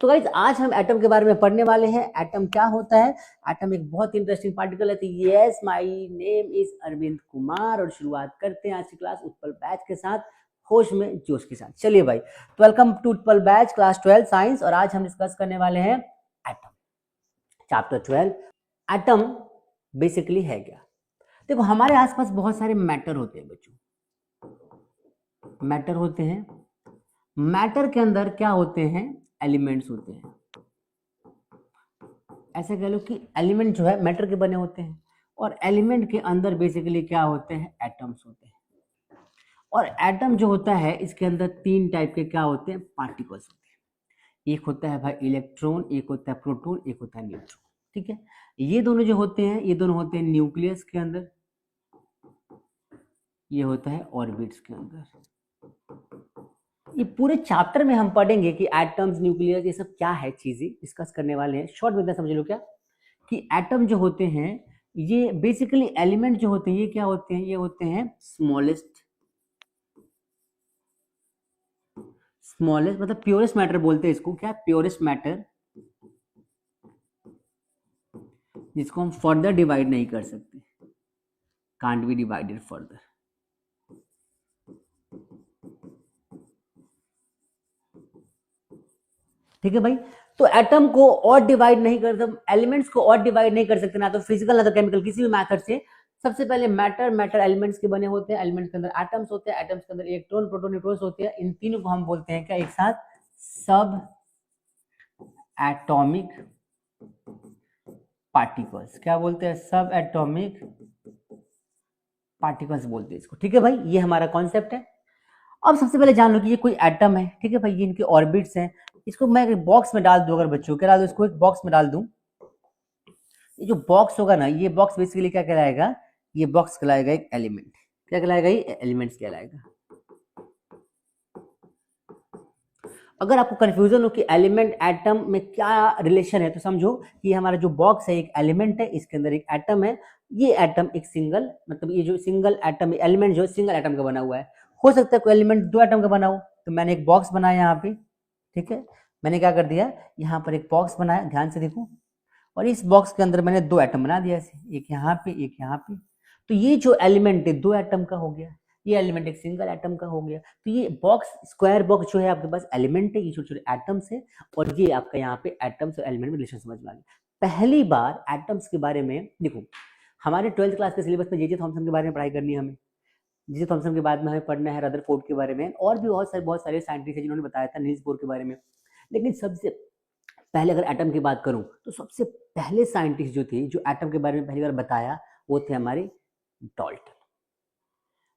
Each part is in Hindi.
तो गाइस आज हम एटम के बारे में पढ़ने वाले हैं। एटम क्या होता है? एटम एक बहुत इंटरेस्टिंग पार्टिकल है। तो yes, my name is Arvind Kumar और शुरुआत करते हैं आज की क्लास उत्पल बैच के साथ, होश में जोश के साथ। चलिए भाई, welcome to Utpal batch class 12 science. और आज हम डिस्कस करने वाले हैं एटम, चैप्टर 12। एटम बेसिकली है क्या? देखो, हमारे आसपास बहुत सारे मैटर होते हैं बच्चों, मैटर होते हैं। मैटर के अंदर क्या होते हैं? एलिमेंट्स होते हैं। ऐसे कह लो कि एलिमेंट जो है मैटर के बने होते हैं, और एलिमेंट के अंदर बेसिकली क्या होते हैं? एटम्स होते हैं। और एटम जो होता है इसके अंदर तीन टाइप के क्या होते हैं? पार्टिकल्स होते हैं। एक होता है भाई इलेक्ट्रॉन, एक होता है प्रोटॉन, एक होता है न्यूट्रॉन। ठीक है, ये दोनों जो होते हैं ये दोनों होते हैं न्यूक्लियस के अंदर, ये होता है ऑर्बिट्स के अंदर। ये पूरे चैप्टर में हम पढ़ेंगे कि एटम्स, न्यूक्लियस, ये सब क्या है, चीजें डिस्कस करने वाले हैं। शॉर्ट में समझ लो क्या कि एटम जो होते हैं ये बेसिकली एलिमेंट जो होते हैं ये क्या होते हैं? ये होते हैं स्मॉलेस्ट मतलब प्योरेस्ट मैटर बोलते हैं इसको। क्या? प्योरेस्ट मैटर, जिसको हम फर्दर डिवाइड नहीं कर सकते, कांट बी डिवाइडेड फर्दर। ठीक है भाई, तो एटम को और डिवाइड नहीं कर सकते, एलिमेंट्स को और डिवाइड नहीं कर सकते, ना तो फिजिकल ना तो केमिकल, किसी भी मेथड से। सबसे पहले मैटर एलिमेंट्स के बने होते हैं। एलिमेंट्स के अंदर एटम्स होते हैं, एटम्स के अंदर इलेक्ट्रॉन, प्रोटॉन, न्यूट्रॉन्स होते हैं। इन तीनों को हम बोलते हैं क्या एक साथ? सब एटॉमिक पार्टिकल्स। क्या बोलते हैं? सब एटॉमिक पार्टिकल्स बोलते हैं इसको। ठीक है भाई, ये हमारा कॉन्सेप्ट है। अब सबसे पहले जान लो कि ये कोई एटम है। ठीक है भाई, ये इनके ऑर्बिट्स हैं। इसको मैं एक बॉक्स में डाल दूं, अगर बच्चों क्या डाल दूं, इसको एक बॉक्स में डाल दूं, ये जो बॉक्स होगा ना, ये बॉक्स बेसिकली क्या कहलाएगा? ये बॉक्स कहलाएगा एक एलिमेंट। क्या कहलाएगा? ये एलिमेंट्स कहलाएगा। अगर आपको कंफ्यूजन हो कि एलिमेंट एटम में क्या रिलेशन है, तो समझो कि हमारा जो बॉक्स है एक एलिमेंट है, इसके अंदर एक एटम है। ये एटम एक सिंगल, मतलब ये जो सिंगल एटम एलिमेंट जो सिंगल एटम का बना हुआ है। हो सकता है कोई एलिमेंट दो एटम का बना हो, तो मैंने एक बॉक्स बनाया यहाँ पे। ठीक है, मैंने क्या कर दिया, यहाँ पर एक बॉक्स बनाया, ध्यान से देखो, और इस बॉक्स के अंदर मैंने दो एटम बना दिया ऐसे, एक यहाँ पे एक यहाँ पे। तो ये जो एलिमेंट है दो एटम का हो गया, ये एलिमेंट एक सिंगल एटम का हो गया। तो ये बॉक्स, स्क्वायर बॉक्स जो है आपके पास एलिमेंट है, ये छोटे छोटे एटम्स है, और ये आपका यहाँ पे एटम्स और एलिमेंट में रिलेशन समझ में आ गया। पहली बार एटम्स के बारे में देखो, हमारे 12th क्लास के सिलेबस में जे थॉमसन के बारे में पढ़ाई करनी है हमें। जे थॉमसन के बाद में हमें पढ़ना है रदरफोर्ड के बारे में, और भी बहुत सारे साइंटिस्ट है जिन्होंने बताया था, नील्स बोर के बारे में। लेकिन सबसे पहले अगर एटम की बात करूं, तो सबसे पहले साइंटिस्ट जो थे, जो एटम के बारे में पहली बार बताया, वो थे हमारे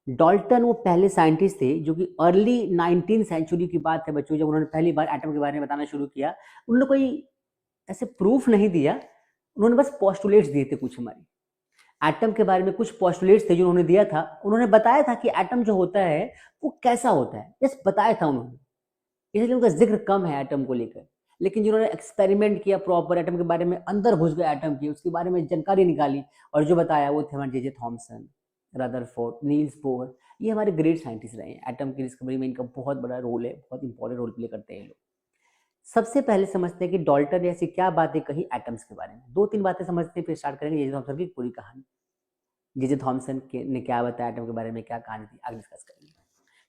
डाल्टन। वो पहले साइंटिस्ट थे जो कि अर्ली 19th सेंचुरी की बात है बच्चों, जब उन्होंने पहली बार एटम के बारे में बताना शुरू किया। उन्होंने कोई ऐसे प्रूफ नहीं दिया, उन्होंने बस पोस्टुलेट्स दिए थे कुछ हमारे एटम के बारे में। कुछ पोस्टुलेट्स थे जो उन्होंने दिया था। उन्होंने बताया था कि एटम जो होता है वो कैसा होता है, जस्ट बताया था उन्होंने, इसलिए उनका जिक्र कम है एटम को लेकर। लेकिन जिन्होंने एक्सपेरिमेंट किया प्रॉपर एटम के बारे में, अंदर घुस गए एटम की, उसके बारे में जानकारी निकाली और जो बताया, वो थे हमारे J Thomson, Rutherford, Niels Bohr. ये हमारे ग्रेट साइंटिस्ट रहे हैं। एटम की डिस्कवरी में इनका बहुत बड़ा रोल है, बहुत इंपॉर्टेंट रोल प्ले करते हैं ये लोग। सबसे पहले समझते हैं कि डाल्टन ने ऐसी क्या बातें कही एटम्स के बारे में। दो तीन बातें समझते हैं, फिर स्टार्ट करेंगे जे थॉमसन की पूरी कहानी। जे थॉमसन ने क्या बताया एटम के बारे में, क्या कहानी थी, आगे डिस्कस करेंगे।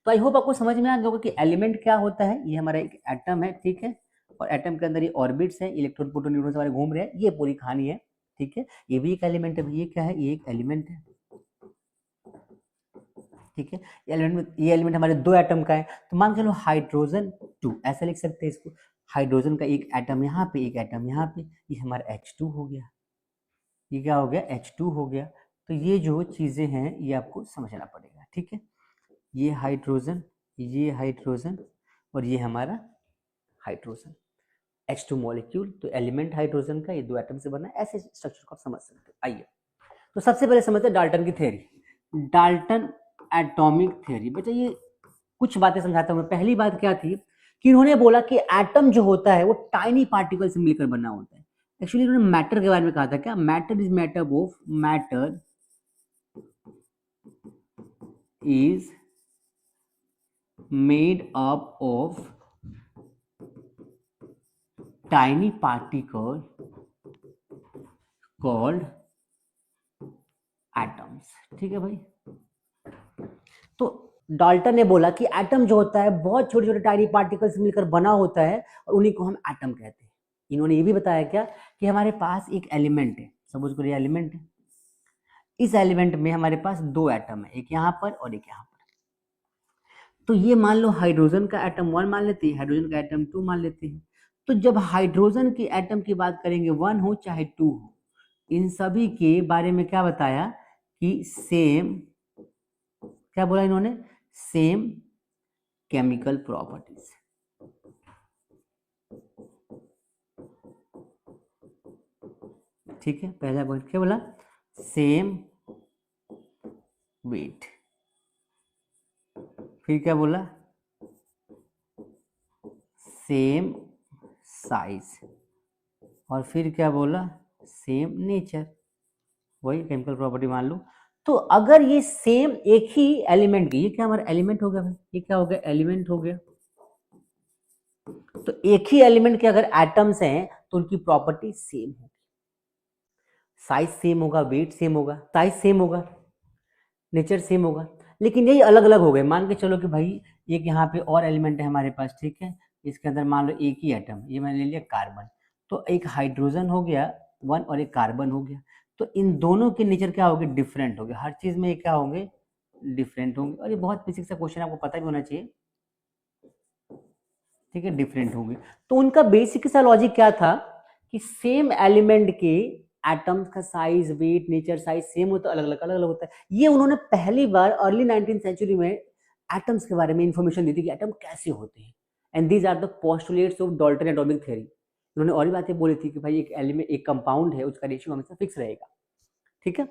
तो आई होप आपको समझ में आ गया होगा कि एलिमेंट क्या होता है। ये हमारा एक एटम है, ठीक है, और एटम के अंदर ये ऑर्बिट्स है, इलेक्ट्रॉन, प्रोटॉन, न्यूट्रॉन हमारे घूम रहे हैं, ये पूरी कहानी है। ठीक है, ये भी एक एलिमेंट है। ये क्या है? ये एक एलिमेंट है। ठीक है, ये एलिमेंट हमारे दो एटम का है। तो मान चलो हाइड्रोजन 2, ऐसा लिख सकते हैं इसको। हाइड्रोजन का एक एटम यहाँ पे, एक एटम यहाँ पे, ये हमारा H2 हो गया। ये क्या हो गया? H2 हो गया। तो ये जो चीजें हैं ये आपको समझना पड़ेगा। ठीक है, ये हाइड्रोजन, ये हाइड्रोजन, और ये हमारा हाइड्रोजन, H2 मॉलिक्यूल। तो एलिमेंट हाइड्रोजन का, ये दो एटम से बना है। ऐसे स्ट्रक्चर को आप समझ सकते हो। आइए, तो सबसे पहले समझते हैं डाल्टन की थ्योरी, डाल्टन एटॉमिक थ्योरी। बेटा ये कुछ बातें समझाता हूँ। पहली बात क्या थी कि उन्होंने बोला कि एटम जो होता है वो टाइनी पार्टिकल से मिलकर बना होता है। एक्चुअली उन्होंने मैटर के बारे में कहा था। क्या? Matter is made up of, matter is made up of tiny particle called atoms। ठीक है भाई। तो डाल्टन ने बोला कि एटम जो होता है बहुत छोटे छोटे टाइनी पार्टिकल्स मिलकर बना होता है और उन्हीं को हम एटम कहते हैं। इन्होंने ये भी बताया क्या कि हमारे पास एक एलिमेंट है, सपोज करिए एलिमेंट है, इस एलिमेंट में हमारे पास दो एटम है, एक यहाँ पर और एक यहाँ पर। तो ये मान लो हाइड्रोजन का एटम 1 मान लेते हैं, हाइड्रोजन का एटम 2 मान लेते हैं। तो जब हाइड्रोजन की एटम की बात करेंगे 1 हो चाहे 2 हो, इन सभी के बारे में क्या बताया कि सेम, क्या बोला इन्होंने, सेम केमिकल प्रॉपर्टीज। ठीक है, पहला पॉइंट क्या बोला, सेम वेट। फिर क्या बोला, सेम साइज। और फिर क्या बोला, सेम नेचर। वही केमिकल प्रॉपर्टी मान लो। तो अगर ये सेम एक ही एलिमेंट की, ये क्या हमारा एलिमेंट हो गया भाई, ये क्या हो गया, एलिमेंट हो गया। तो एक ही एलिमेंट के अगर एटम्स हैं तो उनकी प्रॉपर्टी सेम होगी, साइज सेम होगा, वेट सेम होगा, साइज सेम होगा, नेचर सेम होगा। लेकिन यही अलग अलग हो गए। मान के चलो कि भाई एक यहाँ पे और एलिमेंट है हमारे पास, ठीक है, इसके अंदर मान लो एक ही एटम, ये मैंने ले लिया कार्बन, तो एक हाइड्रोजन हो गया 1 और एक कार्बन हो गया। तो इन दोनों के नेचर क्या होंगे, डिफरेंट होंगे, हर चीज में क्या होंगे, डिफरेंट होंगे। और ये बहुत बेसिक सा क्वेश्चन, आपको पता भी होना चाहिए। ठीक है, डिफरेंट होंगे। तो उनका बेसिक सा लॉजिक क्या था कि सेम एलिमेंट के एटम्स का size, weight, nature, size same होता है, अलग अलग होता है। ये उन्होंने पहली बार अर्ली 19th सेंचुरी में एटम्स के बारे में इंफॉर्मेशन दी थी कि एटम कैसे होते हैं। And these are the postulates of Dalton atomic theory. उन्होंने और भी बातें बोली थी कि भाई एक एलिमेंट, एक कंपाउंड है, उसका रेशियो हमेशा फिक्स रहेगा। ठीक है,